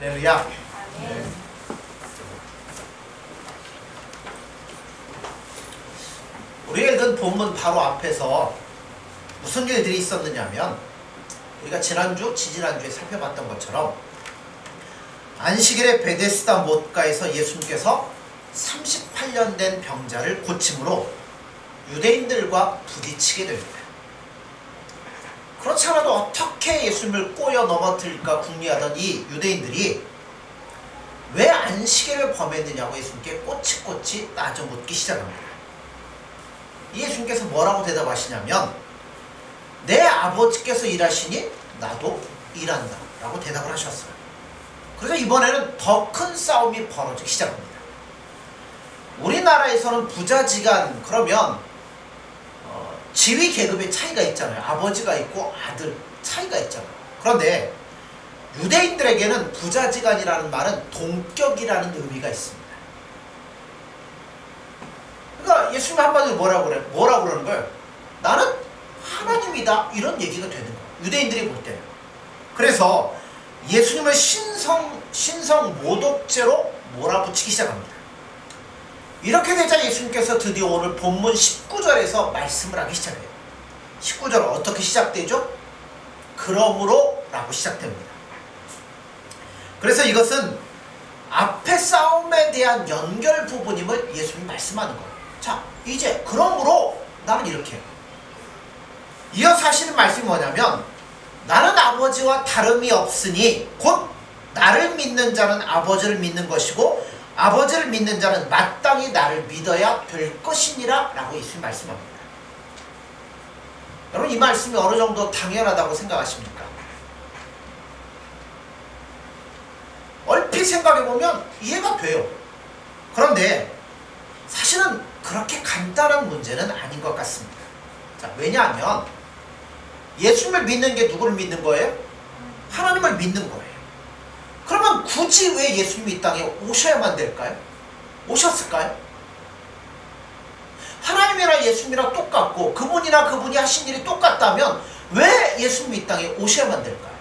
할렐루야. 아멘. 우리가 읽은 본문 바로 앞에서 무슨 일들이 있었느냐면 우리가 지난주, 지지난주에 살펴봤던 것처럼 안식일에 베데스다 못가에서 예수님께서 38년 된 병자를 고침으로 유대인들과 부딪히게 됩니다. 그렇지 않아도 어떻게 예수님을 꼬여 넘어뜨릴까 궁리하던 이 유대인들이 왜 안식일을 범했느냐고 예수님께 꼬치꼬치 따져 묻기 시작합니다. 예수님께서 뭐라고 대답하시냐면 내 아버지께서 일하시니 나도 일한다 라고 대답을 하셨어요. 그래서 이번에는 더 큰 싸움이 벌어지기 시작합니다. 우리나라에서는 부자지간 그러면 지위 계급의 차이가 있잖아요. 아버지가 있고 아들 차이가 있잖아요. 그런데 유대인들에게는 부자지간이라는 말은 동격이라는 의미가 있습니다. 그러니까 예수님 한마디로 뭐라고 그러는 거예요? 나는 하나님이다 이런 얘기가 되는 거예요. 유대인들이 볼 때는. 그래서 예수님을 신성 모독죄로 몰아붙이기 시작합니다. 이렇게 되자 예수님께서 드디어 오늘 본문 19절에서 말씀을 하기 시작해요. 19절 어떻게 시작되죠? 그러므로 라고 시작됩니다. 그래서 이것은 앞의 싸움에 대한 연결 부분임을 예수님이 말씀하는 거예요. 자, 이제 그러므로 나는 이렇게 해요. 이어서 하시는 말씀이 뭐냐면 나는 아버지와 다름이 없으니 곧 나를 믿는 자는 아버지를 믿는 것이고 아버지를 믿는 자는 마땅히 나를 믿어야 될 것이니라 라고 예수님이 말씀합니다. 여러분 이 말씀이 어느 정도 당연하다고 생각하십니까? 얼핏 생각해보면 이해가 돼요. 그런데 사실은 그렇게 간단한 문제는 아닌 것 같습니다. 자, 왜냐하면 예수님을 믿는 게 누구를 믿는 거예요? 하나님을 믿는 거예요. 그러면 굳이 왜 예수님이 이 땅에 오셔야만 될까요? 오셨을까요? 하나님이나 예수님이랑 똑같고 그분이나 그분이 하신 일이 똑같다면 왜 예수님이 이 땅에 오셔야만 될까요?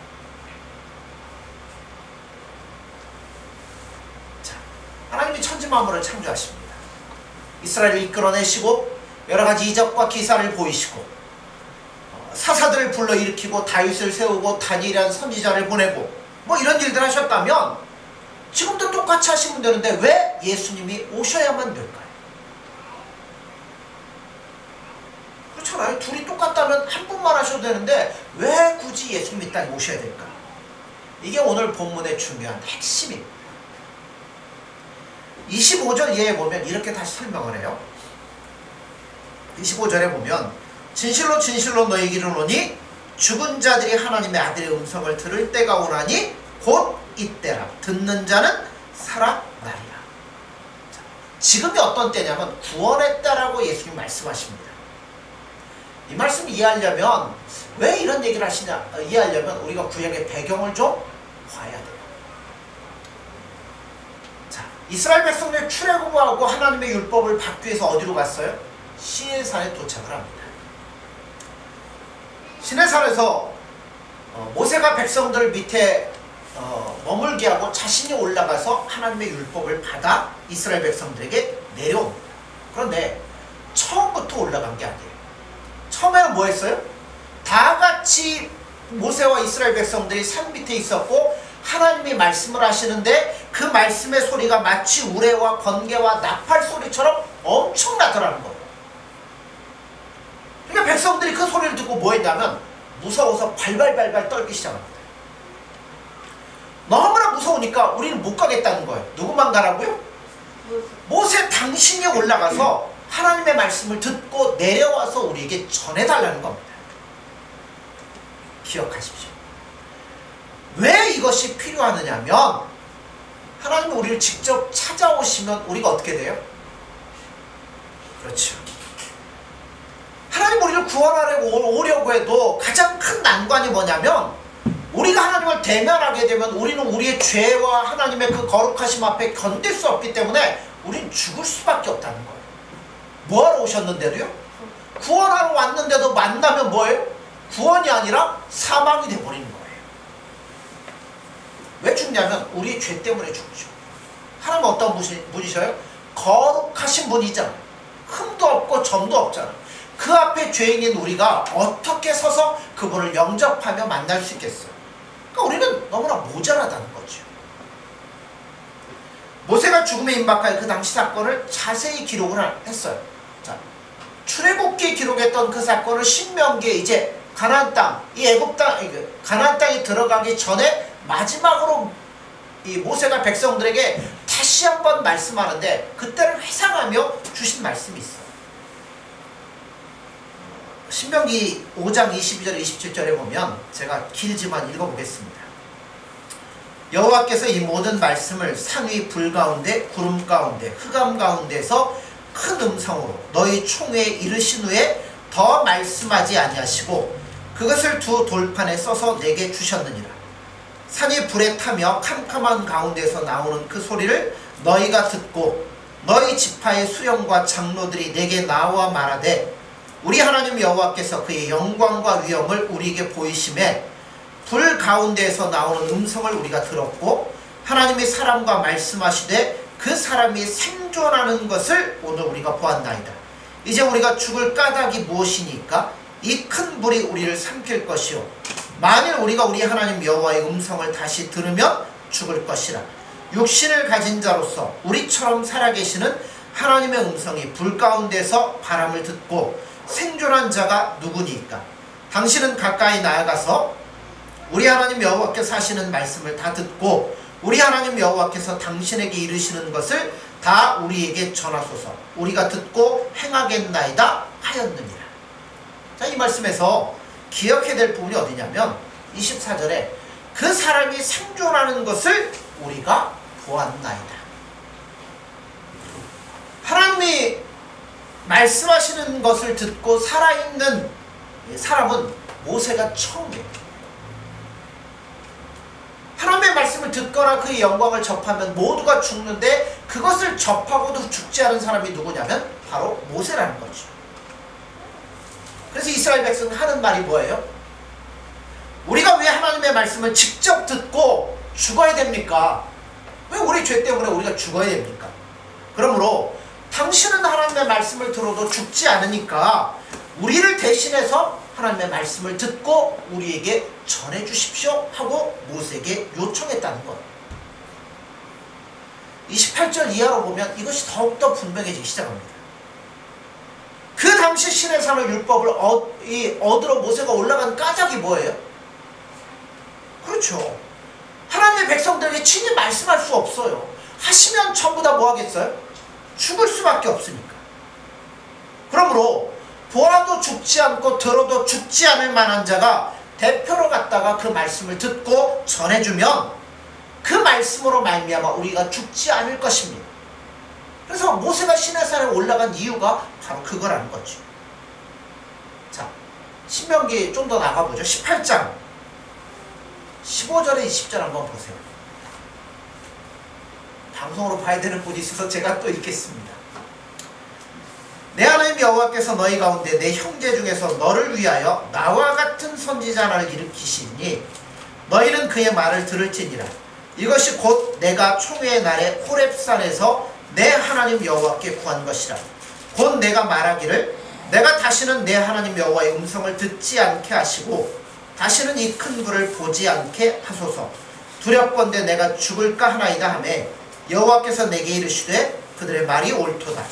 자, 하나님이 천지만물을 창조하십니다. 이스라엘을 이끌어내시고 여러가지 이적과 기사를 보이시고 사사들을 불러일으키고 다윗을 세우고 다니엘이라는 선지자를 보내고 뭐 이런 일들 하셨다면 지금도 똑같이 하시면 되는데 왜 예수님이 오셔야만 될까요? 그렇잖아요. 둘이 똑같다면 한 분만 하셔도 되는데 왜 굳이 예수님이 이 땅에 오셔야 될까? 이게 오늘 본문의 중요한 핵심입니다. 25절 이하에 보면 이렇게 다시 설명을 해요. 25절에 보면 진실로 진실로 너희에게 이르노니 죽은 자들이 하나님의 아들의 음성을 들을 때가 오나니 곧 이때라. 듣는 자는 살아나리라. 자, 지금이 어떤 때냐면 구원의 때라고 예수님 말씀하십니다. 이 말씀 이해하려면 왜 이런 얘기를 하시냐 이해하려면 우리가 구약의 배경을 좀 봐야 돼요. 자, 이스라엘 백성들이 출애굽하고 하나님의 율법을 받기 위해서 어디로 갔어요? 시내산에 도착을 합니다. 시내산에서 모세가 백성들 밑에 머물게 하고 자신이 올라가서 하나님의 율법을 받아 이스라엘 백성들에게 내려옵니다. 그런데 처음부터 올라간 게 아니에요. 처음에는 뭐 했어요? 다 같이 모세와 이스라엘 백성들이 산 밑에 있었고 하나님이 말씀을 하시는데 그 말씀의 소리가 마치 우레와 번개와 나팔 소리처럼 엄청나더라는 거예요. 그러니까 백성들이 그 소리를 듣고 뭐 했냐면 무서워서 발발발발 떨기 시작합니다. 너무나 무서우니까 우리는 못 가겠다는 거예요. 누구만 가라고요? 모세 당신이 올라가서 하나님의 말씀을 듣고 내려와서 우리에게 전해달라는 겁니다. 기억하십시오. 왜 이것이 필요하느냐면 하나님은 우리를 직접 찾아오시면 우리가 어떻게 돼요? 그렇죠. 하나님 우리를 구원하려고 오려고 해도 가장 큰 난관이 뭐냐면 우리가 하나님을 대면하게 되면 우리는 우리의 죄와 하나님의 그 거룩하심 앞에 견딜 수 없기 때문에 우린 죽을 수밖에 없다는 거예요. 뭐하러 오셨는데도요? 구원하러 왔는데도 만나면 뭐예요? 구원이 아니라 사망이 돼버리는 거예요. 왜 죽냐면 우리 죄 때문에 죽죠. 하나님은 어떤 분이셔요? 거룩하신 분이잖아요. 흠도 없고 점도 없잖아요. 그 앞에 죄인인 우리가 어떻게 서서 그분을 영접하며 만날 수 있겠어요? 그러니까 우리는 너무나 모자라다는 거죠. 모세가 죽음에 임박하여 그 당시 사건을 자세히 기록을 했어요. 자, 출애굽기에 기록했던 그 사건을 신명기에 이제 가나안 땅, 이 애굽 땅, 가나안 땅에 들어가기 전에 마지막으로 이 모세가 백성들에게 다시 한번 말씀하는데 그때를 회상하며 주신 말씀이 있어요. 신명기 5장 22절 27절에 보면 제가 길지만 읽어보겠습니다. 여호와께서 이 모든 말씀을 산 위 불 가운데 구름 가운데 흑암 가운데서 큰 음성으로 너희 총회에 이르신 후에 더 말씀하지 아니하시고 그것을 두 돌판에 써서 내게 주셨느니라. 산이 불에 타며 캄캄한 가운데서 나오는 그 소리를 너희가 듣고 너희 지파의 수령과 장로들이 내게 나와 말하되 우리 하나님 여호와께서 그의 영광과 위엄을 우리에게 보이심에 불 가운데에서 나오는 음성을 우리가 들었고 하나님이 사람과 말씀하시되 그 사람이 생존하는 것을 오늘 우리가 보았나이다. 이제 우리가 죽을 까닭이 무엇이니까 이 큰 불이 우리를 삼킬 것이요 만일 우리가 우리 하나님 여호와의 음성을 다시 들으면 죽을 것이라. 육신을 가진 자로서 우리처럼 살아계시는 하나님의 음성이 불 가운데서 바람을 듣고 생존한 자가 누구니까? 당신은 가까이 나아가서 우리 하나님 여호와께서 하시는 말씀을 다 듣고 우리 하나님 여호와께서 당신에게 이르시는 것을 다 우리에게 전하소서. 우리가 듣고 행하겠나이다 하였느니라. 자, 이 말씀에서 기억해야 될 부분이 어디냐면 24절에 그 사람이 생존하는 것을 우리가 보았나이다. 하나님이 말씀하시는 것을 듣고 살아있는 사람은 모세가 처음이에요. 하나님의 말씀을 듣거나 그의 영광을 접하면 모두가 죽는데 그것을 접하고도 죽지 않은 사람이 누구냐면 바로 모세라는 거죠. 그래서 이스라엘 백성은 하는 말이 뭐예요? 우리가 왜 하나님의 말씀을 직접 듣고 죽어야 됩니까? 왜 우리 죄 때문에 우리가 죽어야 됩니까? 그러므로 당신은 하나님의 말씀을 들어도 죽지 않으니까 우리를 대신해서 하나님의 말씀을 듣고 우리에게 전해주십시오 하고 모세에게 요청했다는 것. 28절 이하로 보면 이것이 더욱더 분명해지기 시작합니다. 그 당시 신의 산의 율법을 얻으러 모세가 올라간 까닭이 뭐예요? 그렇죠. 하나님의 백성들에게 친히 말씀할 수 없어요. 하시면 전부 다 뭐 하겠어요? 죽을 수밖에 없으니까. 그러므로 보아도 죽지 않고 들어도 죽지 않을 만한 자가 대표로 갔다가 그 말씀을 듣고 전해주면 그 말씀으로 말미암아 우리가 죽지 않을 것입니다. 그래서 모세가 시내산에 올라간 이유가 바로 그거라는 거죠. 자, 신명기 좀 더 나가보죠. 18장 15절에 20절 한번 보세요. 방송으로 봐야 되는 분이 있어서 제가 또 읽겠습니다. 내 하나님 여호와께서 너희 가운데 내 형제 중에서 너를 위하여 나와 같은 선지자 하나를 일으키시니 너희는 그의 말을 들을지니라. 이것이 곧 내가 총회의 날에 호렙산에서 내 하나님 여호와께 구한 것이라. 곧 내가 말하기를 내가 다시는 내 하나님 여호와의 음성을 듣지 않게 하시고 다시는 이 큰 불을 보지 않게 하소서. 두렵건대 내가 죽을까 하나이다 하매 여호와께서 내게 이르시되 그들의 말이 옳도다.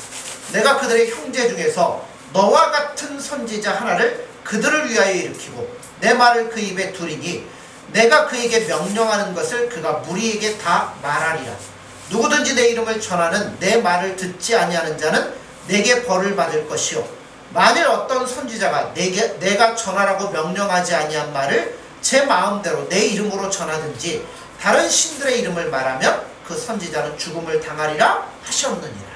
내가 그들의 형제 중에서 너와 같은 선지자 하나를 그들을 위하여 일으키고 내 말을 그 입에 두리니 내가 그에게 명령하는 것을 그가 무리에게 다 말하리라. 누구든지 내 이름을 전하는 내 말을 듣지 아니하는 자는 내게 벌을 받을 것이요 만일 어떤 선지자가 내가 전하라고 명령하지 아니한 말을 제 마음대로 내 이름으로 전하든지 다른 신들의 이름을 말하면 그 선지자는 죽음을 당하리라 하셨느니라.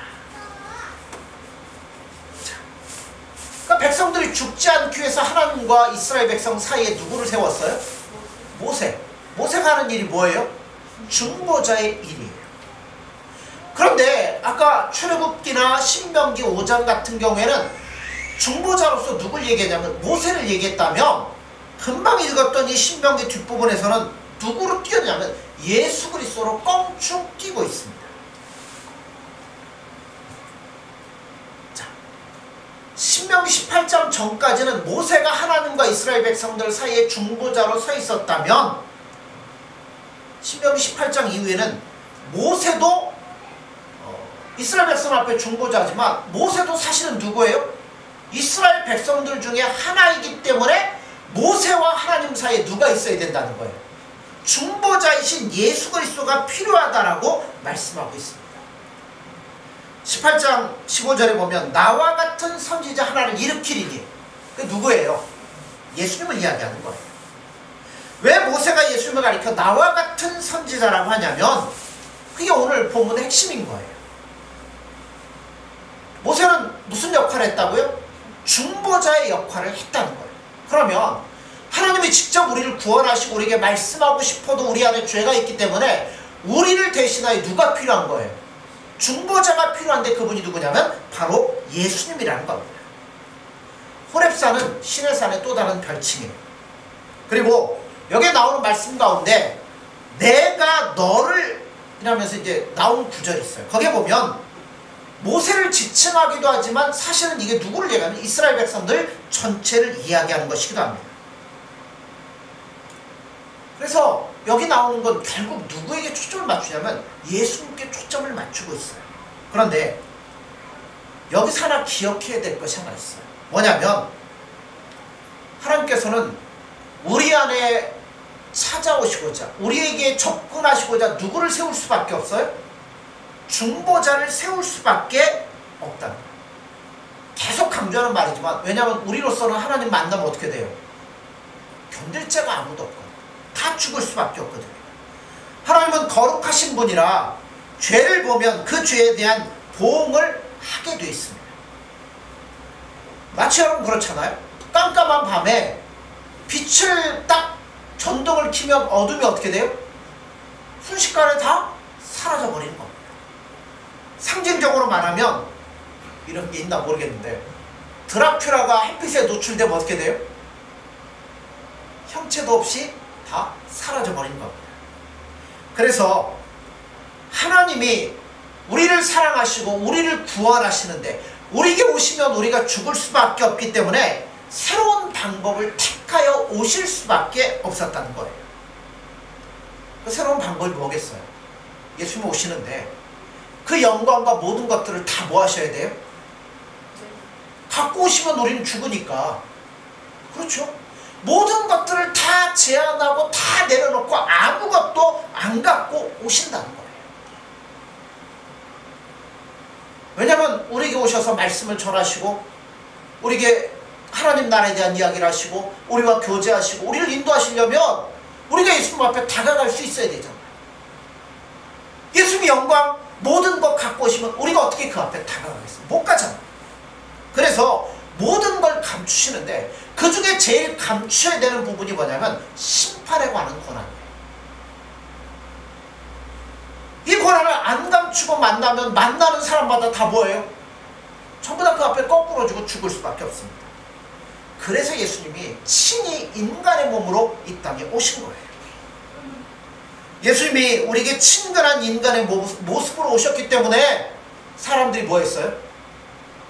그러니까 백성들이 죽지 않기 위해서 하나님과 이스라엘 백성 사이에 누구를 세웠어요? 모세. 모세가 하는 일이 뭐예요? 중보자의 일이에요. 그런데 아까 출애굽기나 신명기 5장 같은 경우에는 중보자로서 누굴 얘기했냐면 모세를 얘기했다면 금방 읽었던 이 신명기 뒷부분에서는 누구로 띄었냐면 예수 그리스도로 껑충 뛰고 있습니다. 자, 신명기 18장 전까지는 모세가 하나님과 이스라엘 백성들 사이에 중보자로 서 있었다면 신명기 18장 이후에는 모세도 이스라엘 백성 앞에 중보자지만 모세도 사실은 누구예요? 이스라엘 백성들 중에 하나이기 때문에 모세와 하나님 사이에 누가 있어야 된다는 거예요. 중보자이신 예수 그리스도가 필요하다라고 말씀하고 있습니다. 18장 15절에 보면 나와 같은 선지자 하나를 일으키리니, 그 누구예요? 예수님을 이야기하는 거예요. 왜 모세가 예수님을 가리켜 나와 같은 선지자라고 하냐면 그게 오늘 본문의 핵심인 거예요. 모세는 무슨 역할을 했다고요? 중보자의 역할을 했다는 거예요. 그러면 하나님이 직접 우리를 구원하시고 우리에게 말씀하고 싶어도 우리 안에 죄가 있기 때문에 우리를 대신하여 누가 필요한 거예요? 중보자가 필요한데 그분이 누구냐면 바로 예수님이라는 겁니다. 호렙산은 신의 산의 또 다른 별칭이에요. 그리고 여기에 나오는 말씀 가운데 내가 너를 이라면서 이제 나오는 구절이 있어요. 거기에 보면 모세를 지칭하기도 하지만 사실은 이게 누구를 얘기하면 이스라엘 백성들 전체를 이야기하는 것이기도 합니다. 그래서 여기 나오는 건 결국 누구에게 초점을 맞추냐면 예수님께 초점을 맞추고 있어요. 그런데 여기서 하나 기억해야 될 것이 하나 있어요. 뭐냐면 하나님께서는 우리 안에 찾아오시고자 우리에게 접근하시고자 누구를 세울 수밖에 없어요? 중보자를 세울 수밖에 없다는 거예요. 계속 강조하는 말이지만 왜냐하면 우리로서는 하나님 만나면 어떻게 돼요? 견딜 자가 아무도 없거든요. 다 죽을 수밖에 없거든요. 하나님은 거룩하신 분이라 죄를 보면 그 죄에 대한 보응을 하게 되어 있습니다. 마치 여러분 그렇잖아요. 깜깜한 밤에 빛을 딱 전등을 켜면 어둠이 어떻게 돼요? 순식간에 다 사라져버리는 겁니다. 상징적으로 말하면 이런 게 있나 모르겠는데 드라큘라가 햇빛에 노출되면 어떻게 돼요? 형체도 없이 다 사라져버린 겁니다. 그래서 하나님이 우리를 사랑하시고 우리를 구원하시는데 우리에게 오시면 우리가 죽을 수밖에 없기 때문에 새로운 방법을 택하여 오실 수밖에 없었다는 거예요. 그 새로운 방법이 뭐겠어요? 예수님 오시는데 그 영광과 모든 것들을 다 뭐 하셔야 돼요? 갖고 오시면 우리는 죽으니까. 그렇죠? 모든 것들을 다 제한하고 다 내려놓고 아무것도 안 갖고 오신다는 거예요. 왜냐하면 우리에게 오셔서 말씀을 전하시고 우리에게 하나님 나라에 대한 이야기를 하시고 우리와 교제하시고 우리를 인도하시려면 우리가 예수님 앞에 다가갈 수 있어야 되잖아요. 예수님의 영광 모든 것 갖고 오시면 우리가 어떻게 그 앞에 다가가겠어요? 못 가잖아요. 그래서 모든 걸 감추시는데 그 중에 제일 감춰야 되는 부분이 뭐냐면 심판에 관한 권한이에요. 이 권한을 안 감추고 만나면 만나는 사람마다 다 뭐예요? 전부 다 그 앞에 거꾸로지고 죽을 수밖에 없습니다. 그래서 예수님이 친히 인간의 몸으로 이 땅에 오신 거예요. 예수님이 우리에게 친근한 인간의 모습으로 오셨기 때문에 사람들이 뭐 했어요?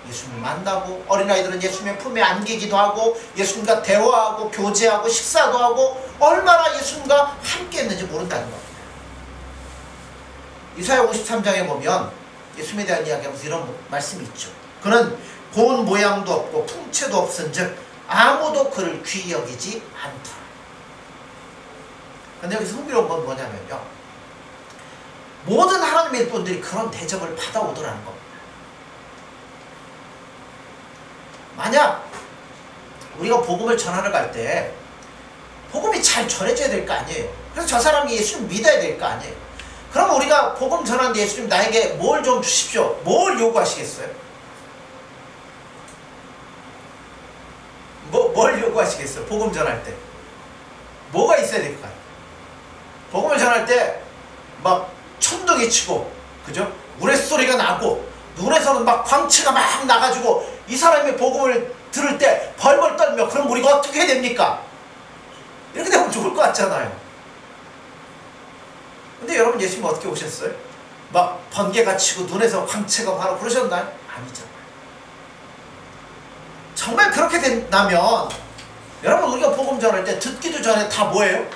예수님을 만나고 어린아이들은 예수님의 품에 안기기도 하고 예수님과 대화하고 교제하고 식사도 하고 얼마나 예수님과 함께 했는지 모른다는 겁니다. 이사야 53장에 보면 예수님에 대한 이야기하면서 이런 말씀이 있죠. 그는 고운 모양도 없고 풍채도 없은즉 아무도 그를 귀히 여기지 않더라. 근데 여기서 흥미로운 건 뭐냐면요, 모든 하나님의 일꾼들이 그런 대접을 받아오더라는 겁니다. 만약 우리가 복음을 전하러 갈 때 복음이 잘 전해져야 될 거 아니에요. 그래서 저 사람이 예수님 믿어야 될 거 아니에요. 그럼 우리가 복음 전하는데 예수님 나에게 뭘 좀 주십시오. 뭘 요구하시겠어요? 뭘 요구하시겠어요? 복음 전할 때 뭐가 있어야 될 것 같아요? 복음을 전할 때 막 천둥이 치고, 그죠? 우레소리가 나고 눈에서는 막 광채가 막 나가지고 이 사람이 복음을 들을 때 벌벌 떨며, 그럼 우리가 어떻게 해야 됩니까? 이렇게 되면 좋을 것 같잖아요. 근데 여러분 예수님 어떻게 오셨어요? 막 번개가 치고 눈에서 광채가 바로 그러셨나요? 아니잖아요. 정말 그렇게 된다면 여러분 우리가 복음 전할 때 듣기도 전에 다 뭐예요?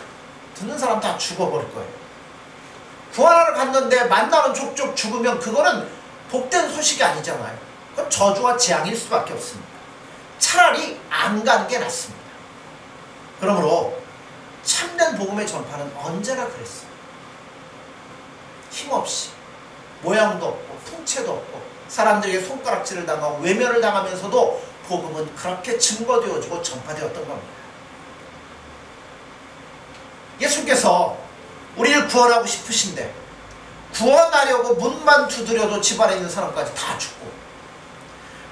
듣는 사람 다 죽어버릴 거예요. 구원하러 갔는데 만나는 족족 죽으면 그거는 복된 소식이 아니잖아요. 그건 저주와 재앙일 수밖에 없습니다. 차라리 안 가는 게 낫습니다. 그러므로 참된 복음의 전파는 언제나 그랬어요. 힘없이 모양도 없고 풍채도 없고 사람들에게 손가락질을 당하고 외면을 당하면서도 복음은 그렇게 증거되어지고 전파되었던 겁니다. 예수께서 우리를 구원하고 싶으신데 구원하려고 문만 두드려도 집안에 있는 사람까지 다 죽고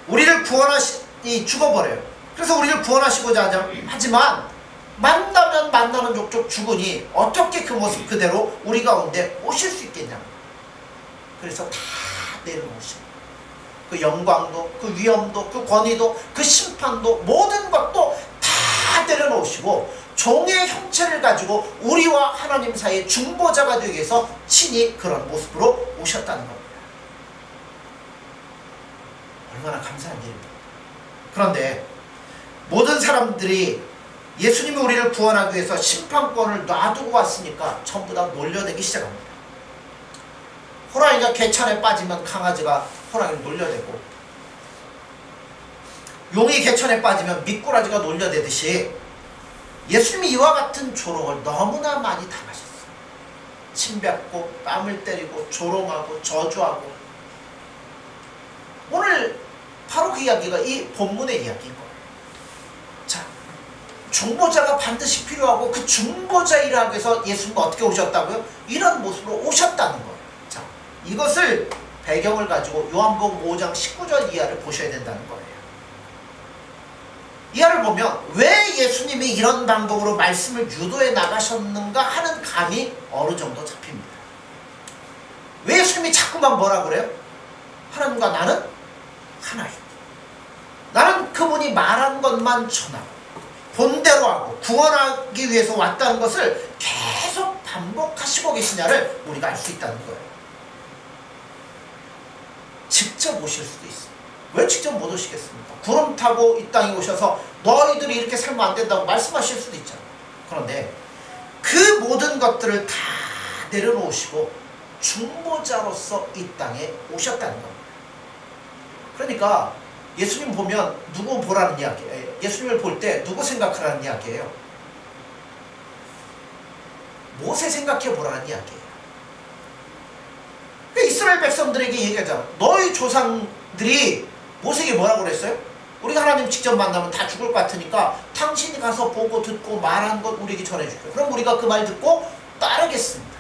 우리를 구원하시니 죽어버려요. 그래서 우리를 구원하시고자 하지만 만나면 만나는 족족 죽으니 어떻게 그 모습 그대로 우리 가운데 오실 수 있겠냐. 그래서 다 내려놓으시고 그 영광도 그 위엄도 그 권위도 그 심판도 모든 것도 다 내려놓으시고 종의 형체를 가지고 우리와 하나님 사이의 중보자가 되기 위해서 친히 그런 모습으로 오셨다는 겁니다. 얼마나 감사한 일입니다. 그런데 모든 사람들이 예수님이 우리를 구원하기 위해서 심판권을 놔두고 왔으니까 전부 다 놀려대기 시작합니다. 호랑이가 개천에 빠지면 강아지가 호랑이를 놀려대고 용이 개천에 빠지면 미꾸라지가 놀려대듯이 예수님이 이와 같은 조롱을 너무나 많이 당하셨어요. 침뱉고 뺨을 때리고 조롱하고 저주하고 오늘 바로 그 이야기가 이 본문의 이야기인 거예요. 자, 중보자가 반드시 필요하고 그 중보자 일을 하기 위해서 예수님은 어떻게 오셨다고요? 이런 모습으로 오셨다는 거예요. 자, 이것을 배경을 가지고 요한복음 5장 19절 이하를 보셔야 된다는 거예요. 이하를 보면 왜 예수님이 이런 방법으로 말씀을 유도해 나가셨는가 하는 감이 어느 정도 잡힙니다. 왜 예수님이 자꾸만 뭐라 그래요? 하나님과 나는 하나이다. 나는 그분이 말한 것만 전하고 본대로 하고 구원하기 위해서 왔다는 것을 계속 반복하시고 계시냐를 우리가 알 수 있다는 거예요. 직접 오실 수도 있어요. 왜 직접 못 오시겠습니까? 구름 타고 이 땅에 오셔서 너희들이 이렇게 살면 안 된다고 말씀하실 수도 있잖아요. 그런데 그 모든 것들을 다 내려놓으시고 중보자로서 이 땅에 오셨다는 겁니다. 그러니까 예수님 보면 누구 보라는 이야기예요. 예수님을 볼 때 누구 생각하라는 이야기예요? 모세 생각해 보라는 이야기예요. 이스라엘 백성들에게 얘기하잖아. 너희 조상들이 모세에게 뭐라고 그랬어요? 우리가 하나님 직접 만나면 다 죽을 것 같으니까 당신이 가서 보고 듣고 말한 것 우리에게 전해줄게요. 그럼 우리가 그 말 듣고 따르겠습니다.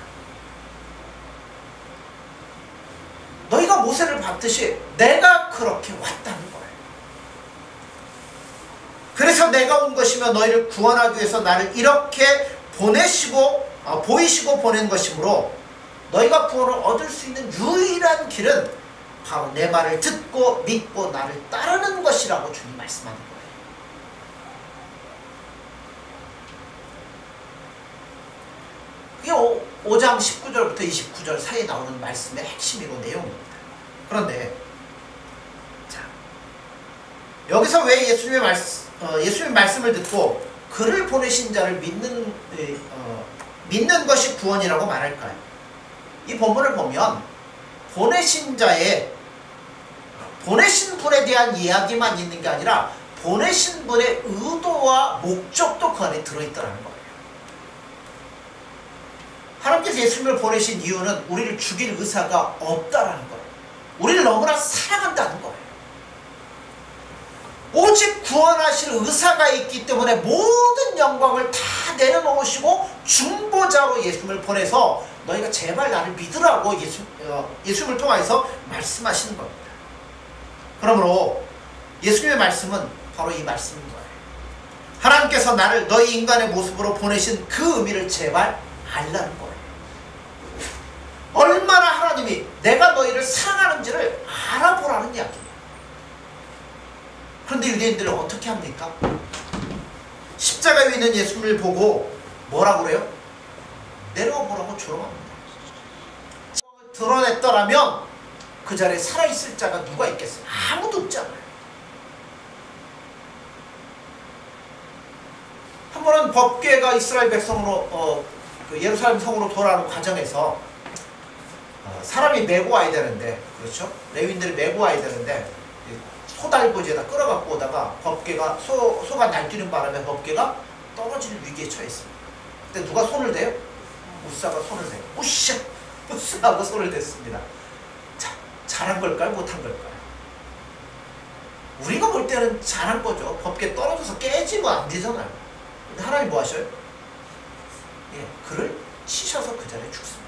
너희가 모세를 봤듯이 내가 그렇게 왔다는 거예요. 그래서 내가 온 것이며 너희를 구원하기 위해서 나를 이렇게 보이시고 보낸 것이므로 너희가 구원을 얻을 수 있는 유일한 길은 바로 내 말을 듣고 믿고 나를 따르는 것이라고 주님 말씀하는 거예요. 그게 5장 19절부터 29절 사이에 나오는 말씀의 핵심이고 내용입니다. 그런데 자, 여기서 왜 예수님의 말씀을 듣고 그를 보내신 자를 믿는 것이 구원이라고 말할까요? 이 본문을 보면 보내신 분에 대한 이야기만 있는 게 아니라 보내신 분의 의도와 목적도 그 안에 들어있더라는 거예요. 하나님께서 예수님을 보내신 이유는 우리를 죽일 의사가 없다라는 거예요. 우리를 너무나 사랑한다는 거예요. 오직 구원하실 의사가 있기 때문에 모든 영광을 다 내려놓으시고 중보자로 예수님을 보내서 너희가 제발 나를 믿으라고 예수님을 통해서 말씀하시는 겁니다. 그러므로 예수님의 말씀은 바로 이 말씀인 거예요. 하나님께서 나를 너희 인간의 모습으로 보내신 그 의미를 제발 알라는 거예요. 얼마나 하나님이 내가 너희를 사랑하는지를 알아보라는 이야기예요. 그런데 유대인들은 어떻게 합니까? 십자가 위에 있는 예수님을 보고 뭐라고 그래요? 내려와 보라고 조롱합니다. 드러냈더라면 그 자리에 살아있을 자가 누가 있겠어요? 아무도 없잖아요. 한 번은 법궤가 이스라엘 백성으로 그 예루살렘 성으로 돌아오는 과정에서 사람이 메고 와야 되는데, 그렇죠? 레위인들이 메고 와야 되는데 소달고지에다 끌어갖고 오다가 법궤가 소가 날뛰는 바람에 법궤가 떨어질 위기에 처했습니다. 그때 누가 손을 대요? 무사가 손을 대요. 우쌰! 무사하고 손을 댔습니다. 자, 잘한 걸까요? 못한 걸까요? 우리가 볼 때는 잘한 거죠. 법궤 떨어져서 깨지면 안 되잖아요. 근데 하나님 뭐 하셔요? 예, 그를 치셔서 그 자리에 죽습니다.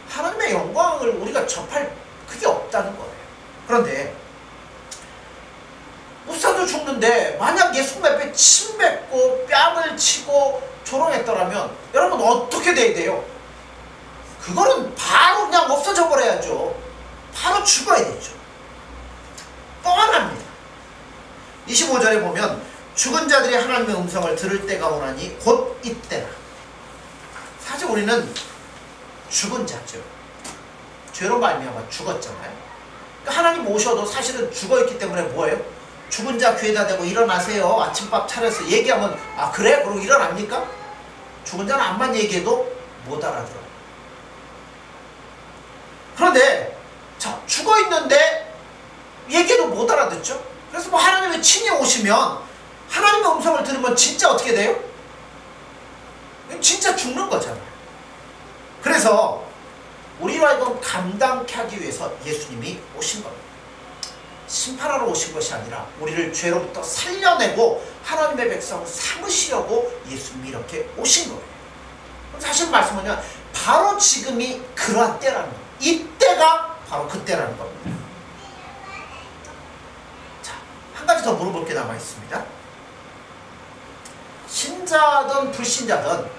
하나님의 영광을 우리가 접할 그게 없다는 거예요. 그런데 무사도 죽는데 만약 예수 앞에 침 뱉고 뺨을 치고 조롱했더라면 여러분 어떻게 돼야 돼요? 그거는 바로 그냥 없어져 버려야죠. 바로 죽어야 되죠. 뻔합니다. 25절에 보면 죽은 자들이 하나님의 음성을 들을 때가 오나니 곧 이때라. 사실 우리는 죽은 자죠. 죄로 말미암아 죽었잖아요. 그러니까 하나님 오셔도 사실은 죽어있기 때문에 뭐예요? 죽은 자 귀에다 대고 일어나세요. 아침밥 차려서 얘기하면 아 그래? 그러고 일어납니까? 죽은 자는 암만 얘기해도 못 알아들어요. 그런데 자 죽어있는데 얘기해도 못 알아듣죠? 그래서 뭐 하나님의 친히 오시면 하나님의 음성을 들으면 진짜 어떻게 돼요? 진짜 죽는 거잖아요. 그래서 우리가 이건 감당케 하기 위해서 예수님이 오신 겁니다. 심판하러 오신 것이 아니라 우리를 죄로부터 살려내고 하나님의 백성을 삼으시려고 예수님이 이렇게 오신 거예요. 사실 말씀은 바로 지금이 그러한 때라는 거예요. 이때가 바로 그때라는 겁니다. 자, 한 가지 더 물어볼 게 남아 있습니다. 신자든 불신자든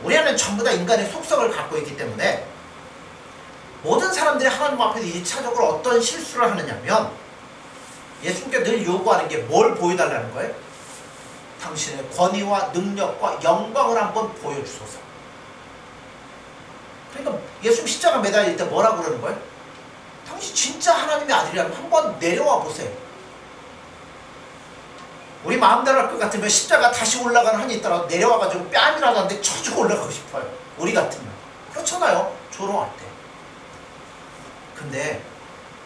우리 안에 전부 다 인간의 속성을 갖고 있기 때문에 모든 사람들이 하나님 앞에서 1차적으로 어떤 실수를 하느냐면 예수님께 늘 요구하는 게 뭘 보여달라는 거예요? 당신의 권위와 능력과 영광을 한번 보여주소서. 그러니까 예수님 십자가 매달릴 때 뭐라고 그러는 거예요? 당신 진짜 하나님의 아들이라면 한번 내려와 보세요. 우리 마음대로 할 것 같으면 십자가 다시 올라가는 한이 있더라도 내려와가지고 뺨이라도 한데 쳐주고 올라가고 싶어요. 우리 같으면. 그렇잖아요. 조롱할 때. 근데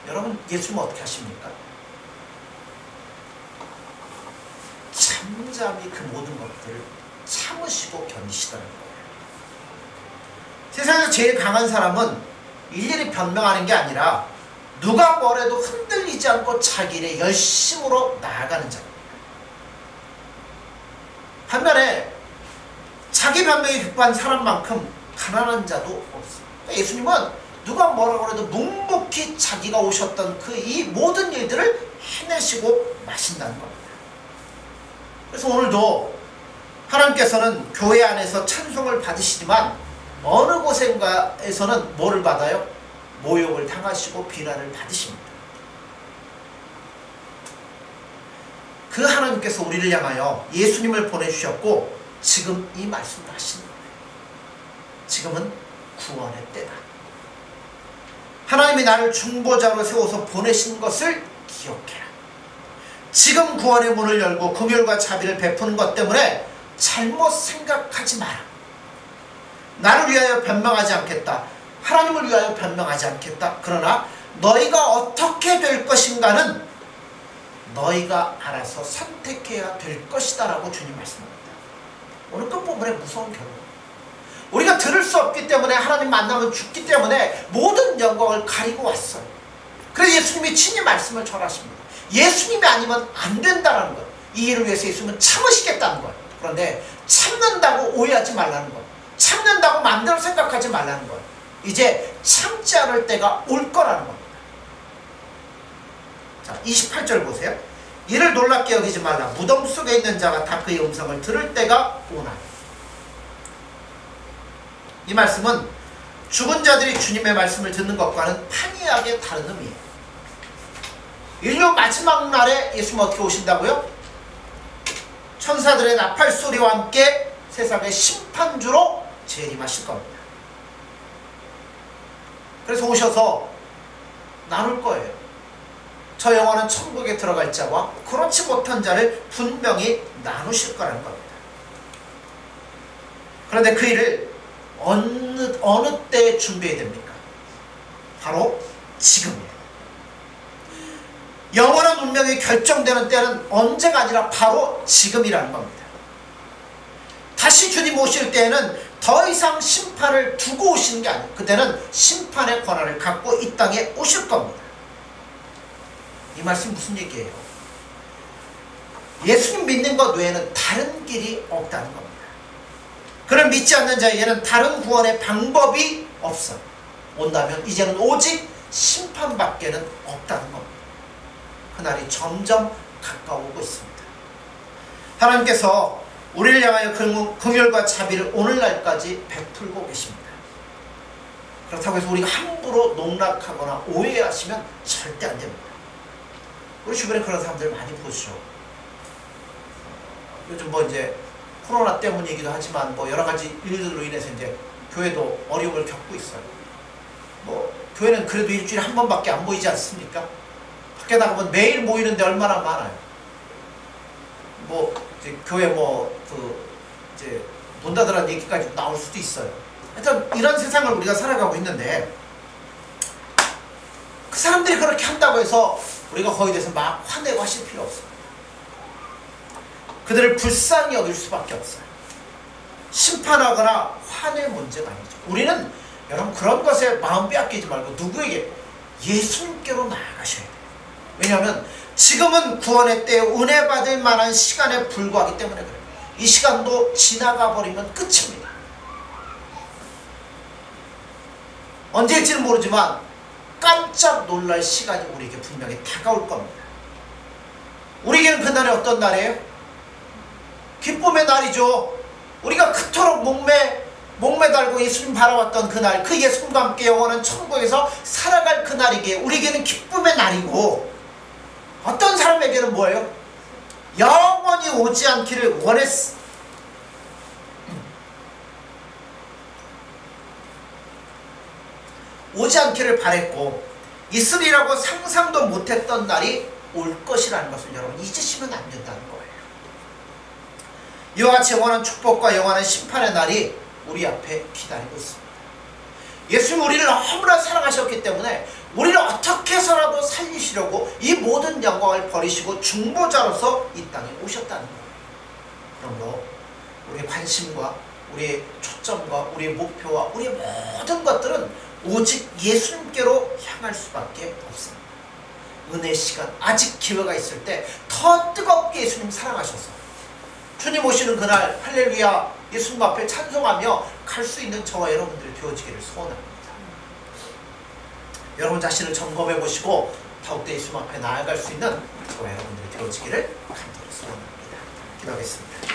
여러분 예수님은 어떻게 하십니까? 잠잠히 그 모든 것들을 참으시고 견디시더라는 거예요. 세상에서 제일 강한 사람은 일일이 변명하는 게 아니라 누가 뭐래도 흔들리지 않고 자기 일에 열심으로 나아가는 자입니다. 반면에 자기 변명이 급한 사람만큼 가난한 자도 없습니다. 예수님은 누가 뭐라고 해도 묵묵히 자기가 오셨던 그 이 모든 일들을 해내시고 마신다는 겁니다. 그래서 오늘도 하나님께서는 교회 안에서 찬송을 받으시지만 어느 곳인가에서는 뭐를 받아요? 모욕을 당하시고 비난을 받으십니다. 그 하나님께서 우리를 향하여 예수님을 보내주셨고 지금 이 말씀을 하시는 거예요. 지금은 구원의 때다. 하나님이 나를 중보자로 세워서 보내신 것을 기억해라. 지금 구원의 문을 열고 긍휼과 자비를 베푸는 것 때문에 잘못 생각하지 마라. 나를 위하여 변명하지 않겠다. 하나님을 위하여 변명하지 않겠다. 그러나 너희가 어떻게 될 것인가는 너희가 알아서 선택해야 될 것이다 라고 주님 말씀합니다. 오늘 끝부분에 무서운 결론. 우리가 들을 수 없기 때문에 하나님 만나면 죽기 때문에 모든 영광을 가리고 왔어요. 그래서 예수님이 친히 말씀을 전하십니다. 예수님이 아니면 안 된다는 것. 이 일을 위해서 예수님은 참으시겠다는 것. 그런데 참는다고 오해하지 말라는 것. 참는다고 마음대로 생각하지 말라는 것. 이제 참지 않을 때가 올 거라는 겁니다. 자, 28절 보세요. 이를 놀랍게 여기지 말라. 무덤 속에 있는 자가 다 그의 음성을 들을 때가 오나니. 이 말씀은 죽은 자들이 주님의 말씀을 듣는 것과는 판이하게 다른 의미예요. 인류 마지막 날에 예수님은 어떻게 오신다고요? 천사들의 나팔 소리와 함께 세상의 심판주로 재림하실 겁니다. 그래서 오셔서 나눌 거예요. 저 영혼은 천국에 들어갈 자와 그렇지 못한 자를 분명히 나누실 거라는 겁니다. 그런데 그 일을 어느 때에 준비해야 됩니까? 바로 지금이에요. 영원한 운명이 결정되는 때는 언제가 아니라 바로 지금이라는 겁니다. 다시 주님 오실 때에는 더 이상 심판을 두고 오시는 게 아니에요. 그때는 심판의 권한을 갖고 이 땅에 오실 겁니다. 이 말씀이 무슨 얘기예요? 예수님 믿는 것 외에는 다른 길이 없다는 겁니다. 그를 믿지 않는 자에게는 다른 구원의 방법이 없어요. 온다면 이제는 오직 심판밖에는 없다는 겁니다. 그날이 점점 가까워오고 있습니다. 하나님께서 우리를 향하여 긍휼과 자비를 오늘날까지 베풀고 계십니다. 그렇다고 해서 우리가 함부로 농락하거나 오해하시면 절대 안 됩니다. 우리 주변에 그런 사람들 많이 보시죠. 요즘 뭐 이제 코로나 때문이기도 하지만 뭐 여러 가지 일들로 인해서 이제 교회도 어려움을 겪고 있어요. 뭐 교회는 그래도 일주일에 한 번밖에 안 모이지 않습니까? 밖에 나가면 매일 모이는데 얼마나 많아요. 뭐 이제 교회 이제 문 닫으라는 얘기까지 나올 수도 있어요. 하여튼 이런 세상을 우리가 살아가고 있는데 그 사람들이 그렇게 한다고 해서 우리가 거기에 대해서 막 화내고 하실 필요 없어요. 그들을 불쌍히 여길 수밖에 없어요. 심판하거나 화낼 문제가 아니죠. 우리는 여러분 그런 것에 마음 빼앗기지 말고 누구에게? 예수님께로 나아가셔야 돼요. 왜냐하면 지금은 구원의 때에 은혜 받을 만한 시간에 불과하기 때문에 그래요. 이 시간도 지나가 버리면 끝입니다. 언제일지는 모르지만 깜짝 놀랄 시간이 우리에게 분명히 다가올 겁니다. 우리에게는 그날이 어떤 날이에요? 기쁨의 날이죠. 우리가 그토록 목매달고 예수님 바라왔던 그날, 그 예수님과 함께 영원한 천국에서 살아갈 그날이기에 우리에게는 기쁨의 날이고, 어떤 사람에게는 뭐예요? 영원히 오지 않기를 원했어. 오지 않기를 바랬고 있으리라고 상상도 못했던 날이 올 것이라는 것을 여러분 잊으시면 안 된다는 거예요. 이와 같이 영원한 축복과 영원한 심판의 날이 우리 앞에 기다리고 있습니다. 예수님 우리를 너무나 사랑하셨기 때문에 우리를 어떻게 해서라도 살리시려고 이 모든 영광을 버리시고 중보자로서 이 땅에 오셨다는 거예요. 그러므로 우리의 관심과 우리의 초점과 우리의 목표와 우리의 모든 것들은 오직 예수님께로 향할 수밖에 없습니다. 은혜 시간, 아직 기회가 있을 때 더 뜨겁게 예수님 사랑하셔서 주님 오시는 그날 할렐루야 예수님 앞에 찬송하며 갈 수 있는 저와 여러분들이 되어지기를 소원합니다. 여러분 자신을 점검해 보시고 더욱더 예수님 앞에 나아갈 수 있는 저와 여러분들이 되어지기를 간절히 소원합니다. 기도하겠습니다.